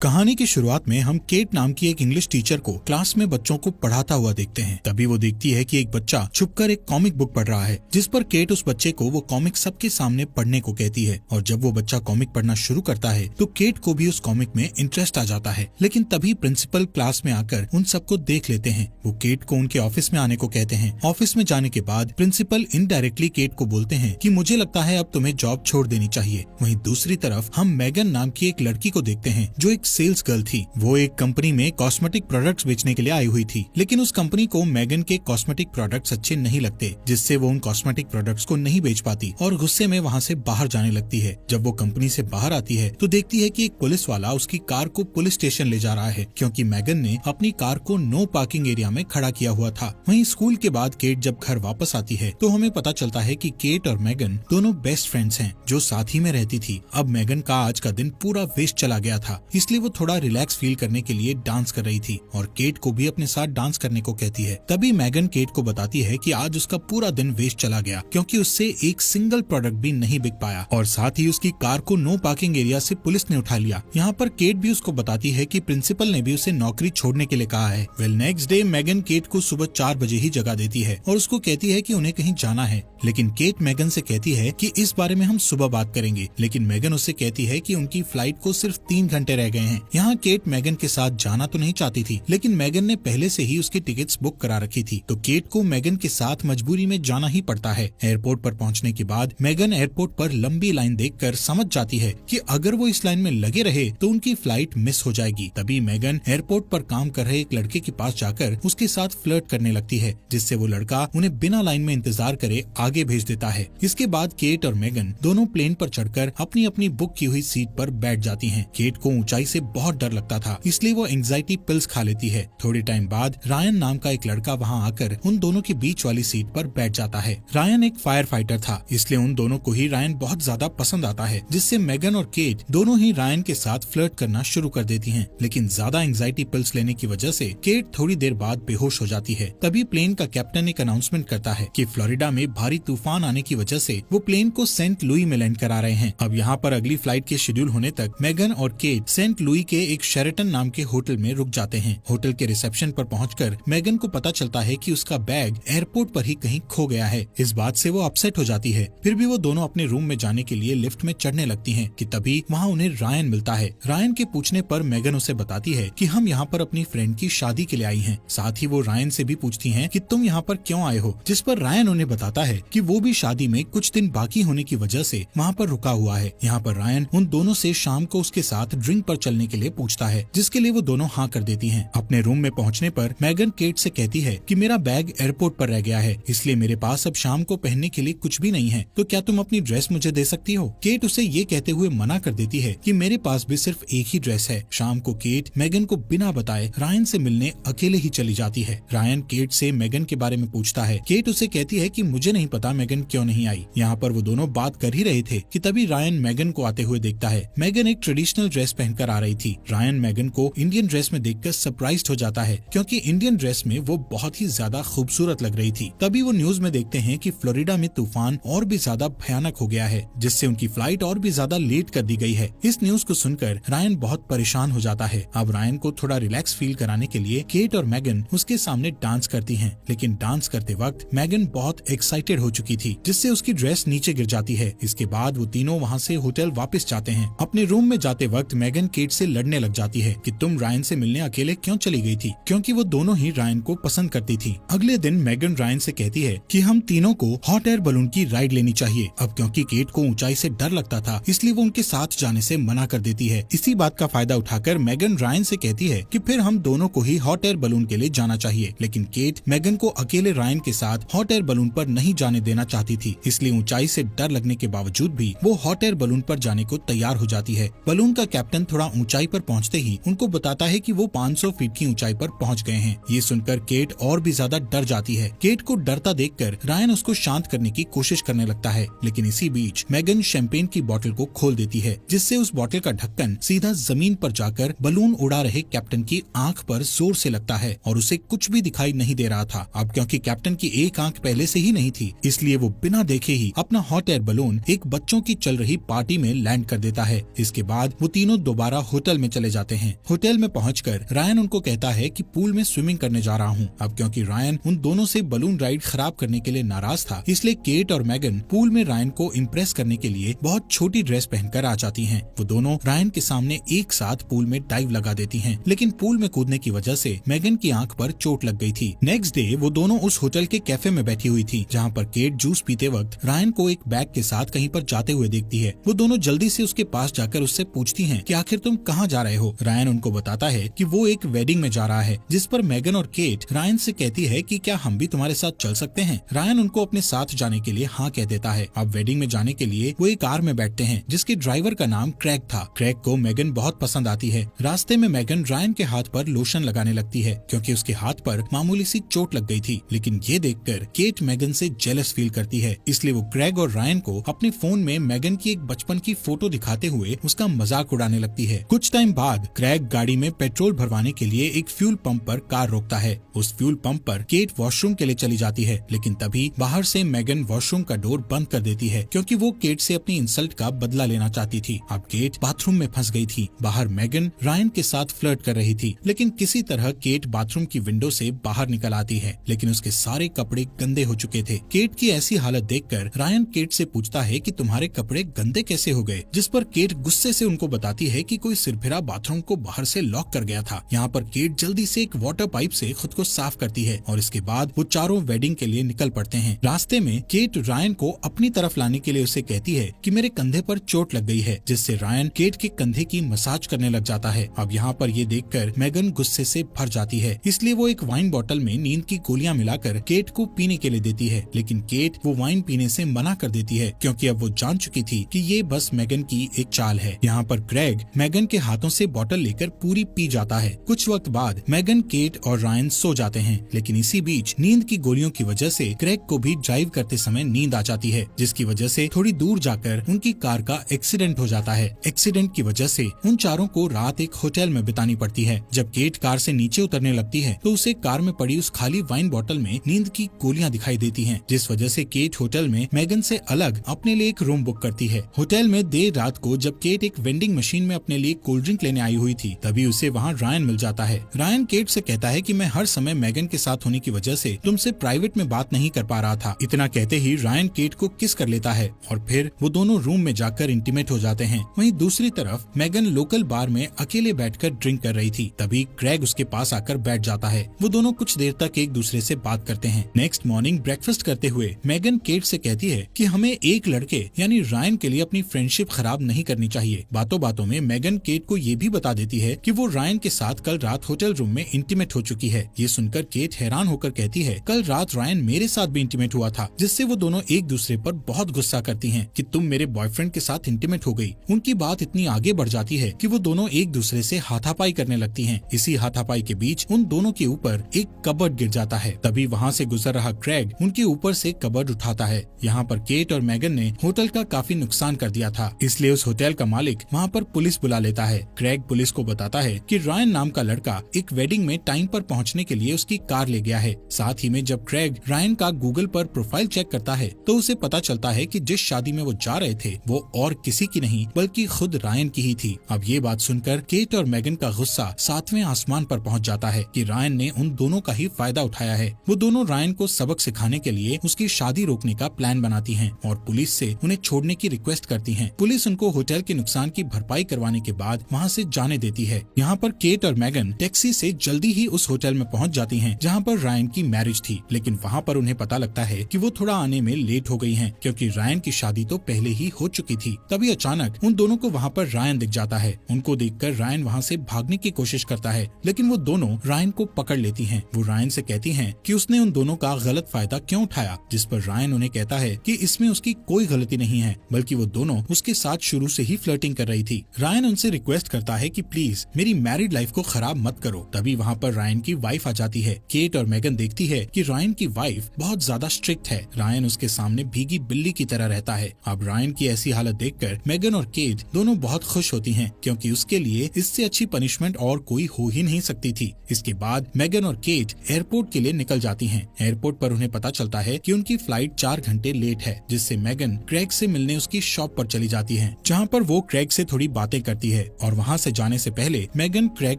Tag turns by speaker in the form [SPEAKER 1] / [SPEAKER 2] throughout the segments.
[SPEAKER 1] कहानी की शुरुआत में हम केट नाम की एक इंग्लिश टीचर को क्लास में बच्चों को पढ़ाता हुआ देखते हैं। तभी वो देखती है कि एक बच्चा छुपकर एक कॉमिक बुक पढ़ रहा है, जिस पर केट उस बच्चे को वो कॉमिक सबके सामने पढ़ने को कहती है। और जब वो बच्चा कॉमिक पढ़ना शुरू करता है तो केट को भी उस कॉमिक में इंटरेस्ट आ जाता है। लेकिन तभी प्रिंसिपल क्लास में आकर उन सबको देख लेते हैं। वो केट को उनके ऑफिस में आने को कहते हैं। ऑफिस में जाने के बाद प्रिंसिपल इनडायरेक्टली केट को बोलते हैं कि मुझे लगता है अब तुम्हें जॉब छोड़ देनी चाहिए। वहीं दूसरी तरफ हम मैगन नाम की एक लड़की को देखते हैं जो एक सेल्स गर्ल थी। वो एक कंपनी में कॉस्मेटिक प्रोडक्ट्स बेचने के लिए आई हुई थी, लेकिन उस कंपनी को मैगन के कॉस्मेटिक प्रोडक्ट्स अच्छे नहीं लगते, जिससे वो उन कॉस्मेटिक प्रोडक्ट्स को नहीं बेच पाती और गुस्से में वहाँ से बाहर जाने लगती है। जब वो कंपनी से बाहर आती है तो देखती है कि एक पुलिस वाला उसकी कार को पुलिस स्टेशन ले जा रहा है, क्योंकि मैगन ने अपनी कार को नो पार्किंग एरिया में खड़ा किया हुआ था। वहीं स्कूल के बाद केट जब घर वापस आती है तो हमें पता चलता है कि केट और मैगन दोनों बेस्ट फ्रेंड्स हैं जो साथ ही में रहती थी। अब मैगन का आज का दिन पूरा वेस्ट चला गया था, इसलिए वो थोड़ा रिलैक्स फील करने के लिए डांस कर रही थी और केट को भी अपने साथ डांस करने को कहती है। तभी मैगन केट को बताती है कि आज उसका पूरा दिन वेस्ट चला गया, क्योंकि उससे एक सिंगल प्रोडक्ट भी नहीं बिक पाया और साथ ही उसकी कार को नो पार्किंग एरिया से पुलिस ने उठा लिया। यहाँ पर केट भी उसको बताती है कि प्रिंसिपल ने भी उसे नौकरी छोड़ने के लिए कहा है। नेक्स्ट डे मैगन केट को सुबह 4 बजे ही जगा देती है और उसको कहती है कि उन्हें कहीं जाना है, लेकिन केट मैगन से कहती है कि इस बारे में हम सुबह बात करेंगे। लेकिन मैगन उससे कहती है कि उनकी फ्लाइट को सिर्फ 3 घंटे रह गए हैं। यहाँ केट मैगन के साथ जाना तो नहीं चाहती थी, लेकिन मैगन ने पहले से ही उसकी टिकट्स बुक करा रखी थी, तो केट को मैगन के साथ मजबूरी में जाना ही पड़ता है। एयरपोर्ट पर पहुंचने के बाद मैगन एयरपोर्ट पर लंबी लाइन देखकर समझ जाती है कि अगर वो इस लाइन में लगे रहे तो उनकी फ्लाइट मिस हो जाएगी। तभी मैगन एयरपोर्ट पर काम कर रहे एक लड़के के पास जाकर उसके साथ फ्लर्ट करने लगती है, जिससे वो लड़का उन्हें बिना लाइन में इंतजार करे आगे भेज देता है। इसके बाद केट और मैगन दोनों प्लेन पर चढ़कर अपनी अपनी बुक की हुई सीट पर बैठ जाती हैं। केट को ऊंचाई से बहुत डर लगता था, इसलिए वो एंजाइटी पिल्स खा लेती है। थोड़े टाइम बाद रायन नाम का एक लड़का वहाँ आकर उन दोनों के बीच वाली सीट पर बैठ जाता है। रायन एक फायर फाइटर था, इसलिए उन दोनों को ही रायन बहुत ज्यादा पसंद आता है, जिससे मैगन और केट दोनों ही रायन के साथ फ्लर्ट करना शुरू कर देती हैं। लेकिन ज्यादा एंजाइटी पिल्स लेने की वजह से केट थोड़ी देर बाद बेहोश हो जाती है। तभी प्लेन का कैप्टन एक अनाउंसमेंट करता है कि फ्लोरिडा में भारी तूफान आने की वजह से वो प्लेन को सेंट लुई में लैंड करा रहे हैं। अब यहाँ पर अगली फ्लाइट के शेड्यूल होने तक मैगन और केट सेंट लुई के एक शेरेटन नाम के होटल में रुक जाते हैं। होटल के रिसेप्शन पर पहुंचकर मैगन को पता चलता है कि उसका बैग एयरपोर्ट पर ही कहीं खो गया है। इस बात से वो अपसेट हो जाती है। फिर भी वो दोनों अपने रूम में जाने के लिए लिफ्ट में चढ़ने लगती हैं कि तभी वहाँ उन्हें रायन मिलता है। रायन के पूछने पर मैगन उसे बताती है कि हम यहाँ पर अपनी फ्रेंड की शादी के लिए आई हैं। साथ ही वो रायन से भी पूछती हैं कि तुम यहाँ पर क्यों आए हो, जिस पर रायन उन्हें बताता है कि वो भी शादी में कुछ दिन बाकी होने की वजह से वहाँ पर रुका हुआ है। यहाँ पर रायन उन दोनों से शाम को उसके साथ ड्रिंक पर चलने के लिए पूछता है, जिसके लिए वो दोनों हाँ कर देती हैं। अपने रूम में पहुँचने पर मैगन केट से कहती है कि मेरा बैग एयरपोर्ट पर रह गया है, इसलिए मेरे पास अब शाम को पहनने के लिए कुछ भी नहीं है, तो क्या तुम अपनी ड्रेस मुझे दे सकती हो। केट उसे ये कहते हुए मना कर देती है कि मेरे पास भी सिर्फ एक ही ड्रेस है। शाम को केट मैगन को बिना बताए रायन से मिलने अकेले ही चली जाती है। रायन केट से मैगन के बारे में पूछता है। केट उसे कहती है कि मुझे नहीं पता मैगन क्यों नहीं आई। यहाँ पर वो दोनों बात कर ही रहे थे कि तभी रायन मैगन को आते हुए देखता है। मैगन एक ट्रेडिशनल ड्रेस पहनकर आ रही थी। रायन मैगन को इंडियन ड्रेस में देखकर सरप्राइज्ड हो जाता है, क्योंकि इंडियन ड्रेस में वो बहुत ही ज्यादा खूबसूरत लग रही थी। तभी वो न्यूज में देखते हैं कि फ्लोरिडा में तूफान और भी ज्यादा भयानक हो गया है, जिससे उनकी फ्लाइट और भी ज्यादा लेट कर दी गई है। इस न्यूज को सुनकर रायन बहुत परेशान हो जाता है। अब रायन को थोड़ा रिलैक्स फील कराने के लिए केट और मैगन उसके सामने डांस करती हैं, लेकिन डांस करते वक्त मैगन बहुत एक्साइटेड हो चुकी थी, जिससे उसकी ड्रेस नीचे गिर जाती है। इसके बाद वो तीनों वहाँ से होटल वापस जाते हैं। अपने रूम में जाते वक्त मैगन केट से लड़ने लग जाती है कि तुम रायन से मिलने अकेले क्यों चली गई थी, क्योंकि वो दोनों ही रायन को पसंद करती थी। अगले दिन मैगन रायन से कहती है कि हम तीनों को हॉट एयर बलून की राइड लेनी चाहिए। अब क्योंकि केट को ऊंचाई से डर लगता था, इसलिए वो उनके साथ जाने से मना कर देती है। इसी बात का फायदा उठाकर मैगन रायन से कहती है कि फिर हम दोनों को ही हॉट एयर बलून के लिए जाना चाहिए। लेकिन केट मैगन को अकेले रायन के साथ हॉट एयर बलून पर नहीं जाने देना चाहती थी, इसलिए ऊंचाई से डर लगने के बावजूद भी वो हॉट एयर बलून पर जाने को तैयार हो जाती है। बलून का कैप्टन थोड़ा ऊंचाई पर पहुंचते ही उनको बताता है कि वो 500 फीट की ऊंचाई पर पहुंच गए हैं। ये सुनकर केट और भी ज्यादा डर जाती है। केट को डरता देखकर रायन उसको शांत करने की कोशिश करने लगता है, लेकिन इसी बीच मैगन शैंपेन की बोतल को खोल देती है, जिससे उस बोतल का ढक्कन सीधा जमीन पर जाकर बलून उड़ा रहे कैप्टन की आंख पर जोर से लगता है और उसे कुछ भी दिखाई नहीं दे रहा था। अब क्योंकि कैप्टन की एक आंख पहले से ही नहीं थी, इसलिए वो बिना देखे ही अपना हॉट एयर बलून एक बच्चों की चल रही पार्टी में लैंड कर देता है। इसके बाद वो तीनों दोबारा होटल में चले जाते हैं। होटल में पहुंचकर रायन उनको कहता है कि पूल में स्विमिंग करने जा रहा हूँ। अब क्योंकि रायन उन दोनों से बलून राइड खराब करने के लिए नाराज था, इसलिए केट और मैगन पूल में रायन को इम्प्रेस करने के लिए बहुत छोटी ड्रेस पहनकर आ जाती हैं। वो दोनों रायन के सामने एक साथ पूल में डाइव लगा देती हैं, लेकिन पूल में कूदने की वजह से मैगन की आंख पर चोट लग गई थी। नेक्स्ट डे वो दोनों उस होटल के कैफे में बैठी हुई थी, जहाँ पर केट जूस पीते वक्त रायन को एक बैग के साथ कहीं पर जाते हुए देखती है। वो दोनों जल्दी से उसके पास जाकर उससे पूछती हैं कि आखिर तुम कहाँ जा रहे हो। रायन उनको बताता है कि वो एक वेडिंग में जा रहा है, जिस पर मैगन और केट रायन से कहती है कि क्या हम भी तुम्हारे साथ चल सकते हैं। रायन उनको अपने साथ जाने के लिए हाँ कह देता है। अब वेडिंग में जाने के लिए वो एक कार में बैठते हैं, जिसके ड्राइवर का नाम क्रैग था। क्रैग को मैगन बहुत पसंद आती है। रास्ते में मैगन रायन के हाथ पर लोशन लगाने लगती है, क्योंकि उसके हाथ पर मामूली सी चोट लग गई थी। लेकिन ये देखकर केट मैगन से जेलस फील करती है, इसलिए वो क्रैग और रायन को अपने फोन में मैगन की एक बचपन की फोटो दिखाते हुए उसका मजाक उड़ाने लगती है। कुछ टाइम बाद क्रैग गाड़ी में पेट्रोल भरवाने के लिए एक फ्यूल पंप पर कार रोकता है। उस फ्यूल पंप पर केट वॉशरूम के लिए चली जाती है, लेकिन तभी बाहर से मैगन वॉशरूम का डोर बंद कर देती है, क्योंकि वो केट से अपनी इंसल्ट का बदला लेना चाहती थी। अब केट बाथरूम में फंस गई थी। बाहर मैगन रायन के साथ फ्लर्ट कर रही थी, लेकिन किसी तरह केट बाथरूम की विंडो से बाहर निकल आती है, लेकिन उसके सारे कपड़े गंदे हो चुके थे। केट की ऐसी हालत देखकर रायन केट से पूछता है कि तुम्हारे कपड़े गंदे कैसे हो गए, जिस पर केट गुस्से से उनको बताती है कि कोई सिरफिरा बाथरूम को बाहर से लॉक कर गया था। यहाँ पर केट जल्दी से एक वाटर पाइप से खुद को साफ करती है और इसके बाद वो चारों वेडिंग के लिए निकल पड़ते हैं। रास्ते में केट रायन को अपनी तरफ लाने के लिए उसे कहती है कि मेरे कंधे पर चोट लग गई है, जिससे रायन केट के कंधे की मसाज करने लग जाता है। अब यहाँ पर ये देखकर मैगन गुस्से से भर जाती है, इसलिए वो एक वाइन बोतल में नींद की गोलियां मिलाकर केट को पीने के लिए देती है, लेकिन केट वो वाइन पीने से मना कर देती है, क्योंकि अब वो जान चुकी थी कि ये बस मैगन की एक चाल है। यहाँ पर क्रैग मैगन के हाथों से बोतल लेकर पूरी पी जाता है। कुछ वक्त बाद मैगन, केट और रायन सो जाते हैं, लेकिन इसी बीच नींद की गोलियों की वजह से क्रैग को भी ड्राइव करते समय नींद आ जाती है, जिसकी वजह से थोड़ी दूर जाकर उनकी कार का एक्सीडेंट हो जाता है। एक्सीडेंट की वजह से उन चारों को रात एक होटल में बितानी पड़ती है। जब केट कार से नीचे उतरने लगती है तो उसे कार में पड़ी उस खाली वाइन बोतल में नींद की गोलियां दिखाई देती हैं, जिस वजह से केट होटल में मैगन से अलग अपने लिए एक रूम बुक करती है। होटल में देर रात को जब केट एक वेंडिंग मशीन में अपने लिए कोल्ड ड्रिंक लेने आई हुई थी, तभी उसे वहाँ रायन मिल जाता है। रायन केट से कहता है कि मैं हर समय मैगन के साथ होने की वजह से तुमसे प्राइवेट में बात नहीं कर पा रहा था। इतना कहते ही रायन केट को किस कर लेता है और फिर वो दोनों रूम में जाकर इंटीमेट हो जाते हैं। वहीं दूसरी तरफ मैगन लोकल बार में अकेले बैठकर ड्रिंक कर रही थी, तभी क्रैग उसके पास आकर बैठ जाता है। वो दोनों कुछ देर तक एक दूसरे से बात करते हैं। नेक्स्ट मॉर्निंग ब्रेकफास्ट करते हुए मैगन केट से कहती है कि हमें एक लड़के यानी रायन के लिए अपनी फ्रेंडशिप खराब नहीं करनी चाहिए। बातों बातों में मैगन केट को ये भी बता देती है कि वो रायन के साथ कल रात होटल रूम में इंटीमेट हो चुकी है। ये सुनकर केट हैरान होकर कहती है कल रात रायन मेरे साथ भी इंटीमेट हुआ था, जिससे वो दोनों एक दूसरे पर बहुत गुस्सा करती हैं कि तुम मेरे बॉयफ्रेंड के साथ इंटीमेट हो गई। उनकी बात इतनी आगे बढ़ जाती है कि वो दोनों एक दूसरे से हाथापाई करने लगती हैं। इसी हाथापाई के बीच उन दोनों के ऊपर एक कबर्ड गिर जाता है। तभी वहाँ से गुजर रहा क्रैग उनके ऊपर से कबर्ड उठाता है। यहाँ पर केट और मैगन ने होटल का काफी नुकसान कर दिया था, इसलिए उस होटल का मालिक वहाँ पर पुलिस बुला लेता है। क्रैग पुलिस को बताता है कि रायन नाम का लड़का एक वेडिंग में टाइम पर पहुँचने के लिए उसकी कार ले गया है। साथ ही में जब क्रैग रायन का गूगल पर प्रोफाइल चेक करता है तो उसे पता चलता है कि जिस शादी में वो जा रहे थे वो और किसी की नहीं बल्कि खुद रायन की ही थी। अब ये बात सुनकर केट और मैगन का गुस्सा 7वें आसमान पर पहुंच जाता है कि रायन ने उन दोनों का ही फायदा उठाया है। वो दोनों रायन को सबक सिखाने के लिए उसकी शादी रोकने का प्लान बनाती हैं और पुलिस से उन्हें छोड़ने की रिक्वेस्ट करती हैं। पुलिस उनको होटल के नुकसान की भरपाई करवाने के बाद वहाँ से जाने देती है। यहाँ पर केट और मैगन टैक्सी से जल्दी ही उस होटल में पहुँच जाती हैं जहाँ पर रायन की मैरिज थी, लेकिन वहाँ पर उन्हें पता लगता है कि वो थोड़ा आने में लेट हो गई हैं, क्योंकि रायन की शादी तो पहले ही हो चुकी थी। तभी अचानक उन दोनों को वहाँ पर रायन दिख जाता है। उनको देखकर रायन वहाँ से भागने की कोशिश करता है, लेकिन वो दोनों रायन को पकड़ लेती हैं। वो रायन से कहती हैं कि उसने उन दोनों का गलत फायदा क्यों उठाया, जिस पर रायन उन्हें कहता है कि इसमें उसकी कोई गलती नहीं है, बल्कि वो दोनों उसके साथ शुरू से ही फ्लर्टिंग कर रही थी। रायन उनसे रिक्वेस्ट करता है कि प्लीज मेरी मैरिड लाइफ को खराब मत करो। तभी वहाँ पर रायन की वाइफ आ जाती है। केट और मैगन देखती है कि रायन की वाइफ बहुत ज्यादा स्ट्रिक्ट है। रायन उसके सामने भीगी बिल्ली की तरह रहता है। अब रायन की ऐसी हालत देखकर मैगन और केट दोनों बहुत खुश होती हैं, क्योंकि उसके लिए इससे अच्छी पनिशमेंट और कोई हो ही नहीं सकती थी। इसके बाद मैगन और केट एयरपोर्ट के लिए निकल जाती हैं। एयरपोर्ट पर उन्हें पता चलता है कि उनकी फ्लाइट 4 घंटे लेट है, जिससे मैगन क्रैग से मिलने उसकी शॉप पर चली जाती है, जहाँ पर वो क्रैग से थोड़ी बातें करती है। है और वहाँ से जाने से पहले मेगन क्रेग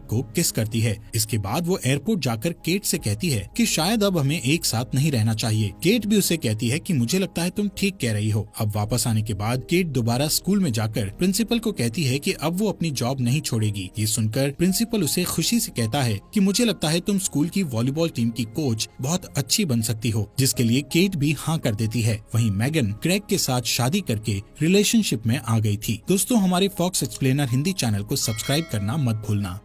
[SPEAKER 1] को किस करती है। इसके बाद वो एयरपोर्ट जाकर केट से कहती है कि शायद अब हमें एक साथ नहीं रहना चाहिए। केट भी उसे कहती है कि मुझे लगता है तुम ठीक कह रही हो। अब वापस आने के बाद केट दोबारा स्कूल में जाकर प्रिंसिपल को कहती है कि अब वो अपनी जॉब नहीं छोड़ेगी। ये सुनकर प्रिंसिपल उसे खुशी से कहता है कि मुझे लगता है तुम स्कूल की वॉलीबॉल टीम की कोच बहुत अच्छी बन सकती हो, जिसके लिए केट भी हाँ कर देती है। वहीं मेगन क्रेग के साथ शादी करके रिलेशनशिप में आ गई थी। दोस्तों, हमारे फॉक्स एक्सप्लेनर हिंदी चैनल को सब्सक्राइब करना मत भूलना।